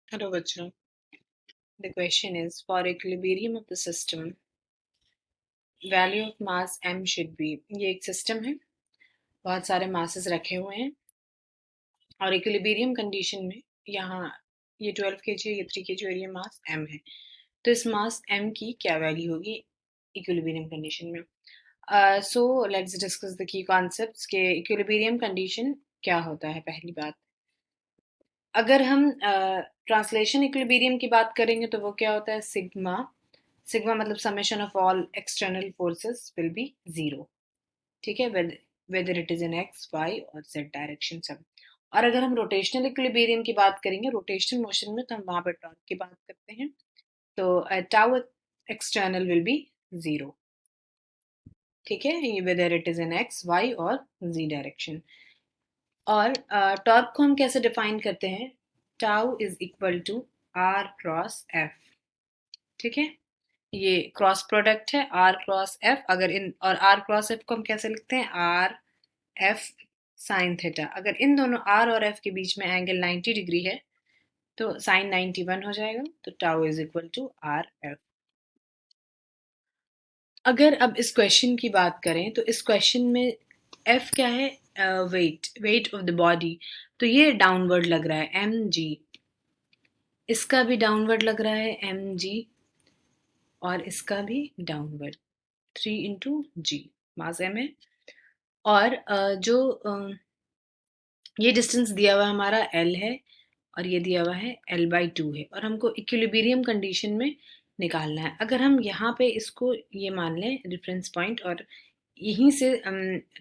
Hello बच्चों, the question is for equilibrium of the system value of mass m should be। ये एक system है, बहुत सारे मासेस रखे हुए हैं और इक्विलिब्रियम कंडीशन में यहाँ ये 12 kg है, ये 3 kg और ये मास m है। तो इस मास m की क्या वैल्यू होगी इक्विलिब्रियम कंडीशन में। So let's discuss the key concepts के इक्विलिब्रियम कंडीशन क्या होता है। पहली बात, अगर हम ट्रांसलेशन इक्विलिब्रियम की बात करेंगे तो वो क्या होता है, सिग्मा। सिग्मा मतलब summation of all external forces will be zero. ठीक है, whether it is in X Y और जेड डायरेक्शन सब। और अगर हम रोटेशनल इक्विलिब्रियम की बात करेंगे, रोटेशनल मोशन में, तो हम वहां पर टॉर्क की बात करते हैं। तो tau external will be zero. ठीक है, ये whether it is in X Y और जी डायरेक्शन। और टॉर्क को हम कैसे डिफाइन करते हैं, tau is equal to R cross F. ठीक है, ये क्रॉस प्रोडक्ट है आर क्रॉस एफ। अगर इन और आर क्रॉस एफ को हम कैसे लिखते हैं, आर एफ साइन थीटा। अगर इन दोनों आर और एफ के बीच में एंगल 90 डिग्री है तो साइन 91 हो जाएगा। तो tau is equal to R F. अगर अब इस क्वेश्चन की बात करें तो इस क्वेश्चन में एफ क्या है, weight, weight of the body. तो ये डाउनवर्ड लग रहा है एम जी, इसका भी डाउनवर्ड लग रहा है एम जी, और इसका भी डाउनवर्ड 3 × जी मास एम है। और ये डिस्टेंस दिया हुआ हमारा एल है और ये दिया हुआ है L/2 है, और हमको इक्विलिब्रियम कंडीशन में निकालना है। अगर हम यहाँ पे इसको ये मान लें रेफरेंस पॉइंट और यहीं से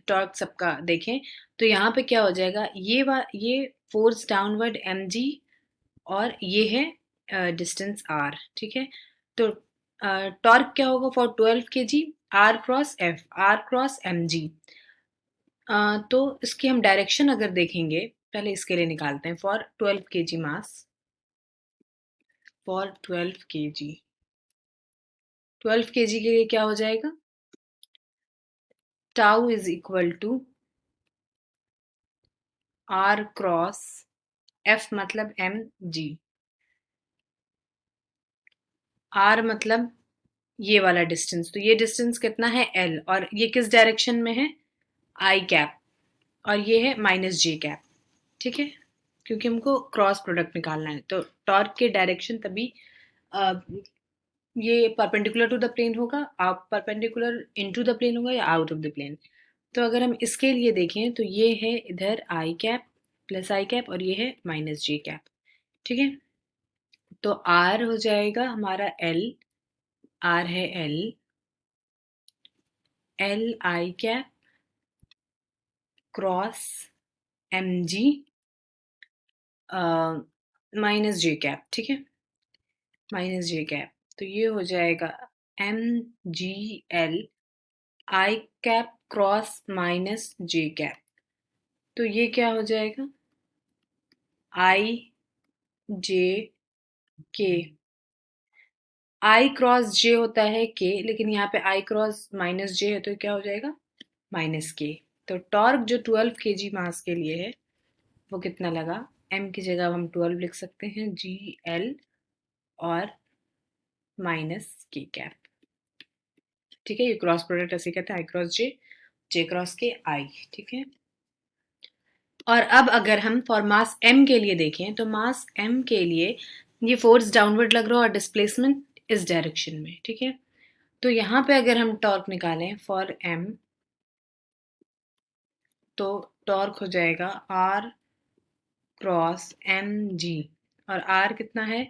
टॉर्क सबका देखें, तो यहाँ पे क्या हो जाएगा, ये फोर्स डाउनवर्ड mg और ये है डिस्टेंस r। ठीक है, तो टॉर्क क्या होगा for 12 kg, r cross f, r cross mg। तो इसकी हम डायरेक्शन अगर देखेंगे, पहले इसके लिए निकालते हैं। For 12 kg mass, for 12 kg, 12 kg के लिए क्या हो जाएगा, tau is equal to R cross F मतलब एम जी, आर मतलब ये वाला डिस्टेंस। तो ये डिस्टेंस कितना है एल, और ये किस डायरेक्शन में है, आई कैप, और ये है माइनस जे कैप। ठीक है, क्योंकि हमको क्रॉस प्रोडक्ट निकालना है। तो टॉर्क के डायरेक्शन तभी ये परपेंडिकुलर टू द प्लेन होगा, आप परपेंडिकुलर इनटू द प्लेन होगा या आउट ऑफ द प्लेन। तो अगर हम इसके लिए देखें तो ये है इधर आई कैप प्लस आई कैप और ये है माइनस जे कैप। ठीक है, तो आर हो जाएगा हमारा एल, आर है L, L I cap cross M G minus J cap. ठीक है, माइनस जे कैप, तो ये हो जाएगा M G L I cap cross minus J cap. तो ये क्या हो जाएगा, आई जे के। आई क्रॉस जे होता है के, लेकिन यहाँ पे आई क्रॉस माइनस जे है तो क्या हो जाएगा, माइनस के। तो टॉर्क जो 12 kg मास के लिए है वो कितना लगा, m की जगह हम 12 लिख सकते हैं, जी एल और माइनस के कैप। ठीक है, ये क्रॉस प्रोडक्ट ऐसे कहते हैं, आई क्रॉस जे, जे क्रॉस के आई। ठीक है, और अब अगर हम फॉर मास m के लिए देखें तो मास m के लिए ये फोर्स डाउनवर्ड लग रहा है और डिस्प्लेसमेंट इस डायरेक्शन में। ठीक है, तो यहाँ पे अगर हम टॉर्क निकालें फॉर m, तो टॉर्क हो जाएगा r क्रॉस एम जी, और r कितना है,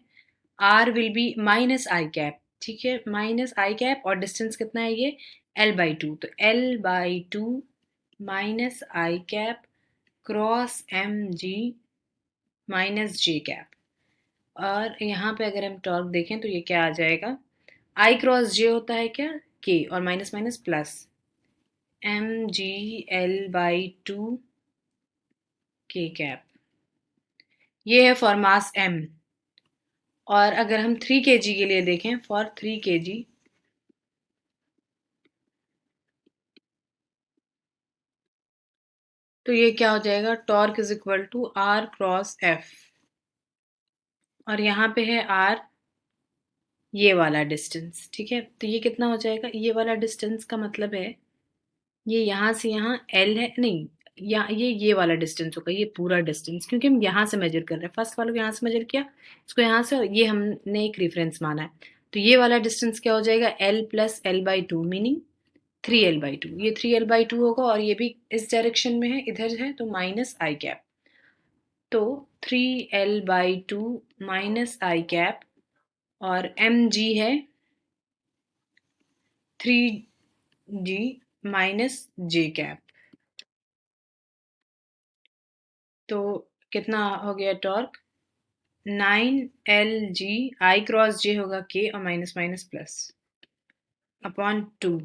r will be minus I cap. ठीक है, माइनस आई कैप, और डिस्टेंस कितना है ये L/2, तो L/2 minus I cap cross M G minus J cap. और यहाँ पे अगर हम टॉर्क देखें तो ये क्या आ जाएगा, आई क्रॉस जे होता है क्या, के, और minus minus plus M G L/2 K cap. ये है फॉर मास m। और अगर हम 3 kg के लिए देखें, फॉर 3 kg, तो ये क्या हो जाएगा, torque is equal to R cross F, और यहाँ पे है R, ये वाला डिस्टेंस, ठीक है। तो ये कितना हो जाएगा, ये वाला डिस्टेंस का मतलब है ये यहाँ से यहाँ L है, नहीं, ये वाला डिस्टेंस होगा, ये पूरा डिस्टेंस, क्योंकि हम यहाँ से मेजर कर रहे हैं, फर्स्ट वाले को यहाँ से मेजर किया, इसको यहाँ से, और ये हमने एक रेफरेंस माना है। तो ये वाला डिस्टेंस क्या हो जाएगा, L plus L/2, meaning 3L/2। ये 3L/2 होगा, और ये भी इस डायरेक्शन में है, इधर है, तो माइनस आई कैप। तो 3L/2 माइनस आई कैप, और mg है 3g माइनस जे कैप। तो कितना हो गया टॉर्क, 9Lg, आई क्रॉस जे होगा k, और माइनस माइनस प्लस अपॉन 2।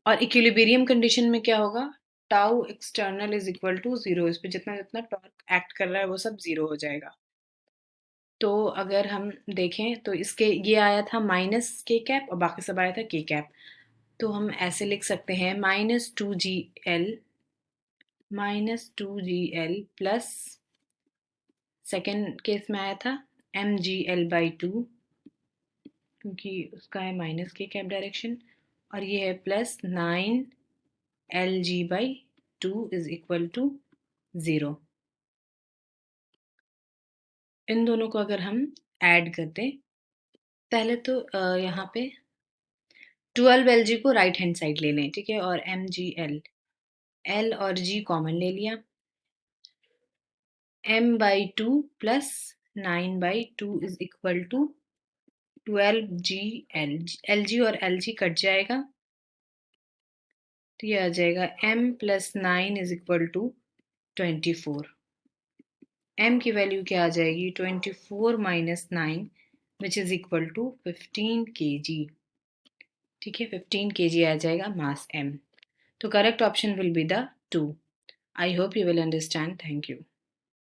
और इक्विलिब्रियम कंडीशन में क्या होगा, tau external is equal to 0, इस पे जितना जितना टॉर्क एक्ट कर रहा है वो सब 0 हो जाएगा। तो अगर हम देखें तो इसके ये आया था माइनस के कैप, और बाकी सब आया था के कैप। तो हम ऐसे लिख सकते हैं -2gl प्लस, सेकेंड केस में आया था mgl/2, क्योंकि उसका है माइनस के कैप डायरेक्शन, और ये है plus 9Lg/2 is equal to 0। इन दोनों को अगर हम ऐड कर दें, पहले तो यहाँ पे 12Lg को राइट हैंड साइड ले लें, ठीक है, और mgl, L और G कॉमन ले लिया, m/2 plus 9/2 is equal to 12gl, Lg और Lg कट जाएगा, तो ये आ जाएगा m plus 9 is equal to 24। m की वैल्यू क्या आ जाएगी, 24 minus 9, which is equal to 15 kg, ठीक है, 15 kg आ जाएगा मास m। तो correct option will be the 2। I hope you will understand. Thank you.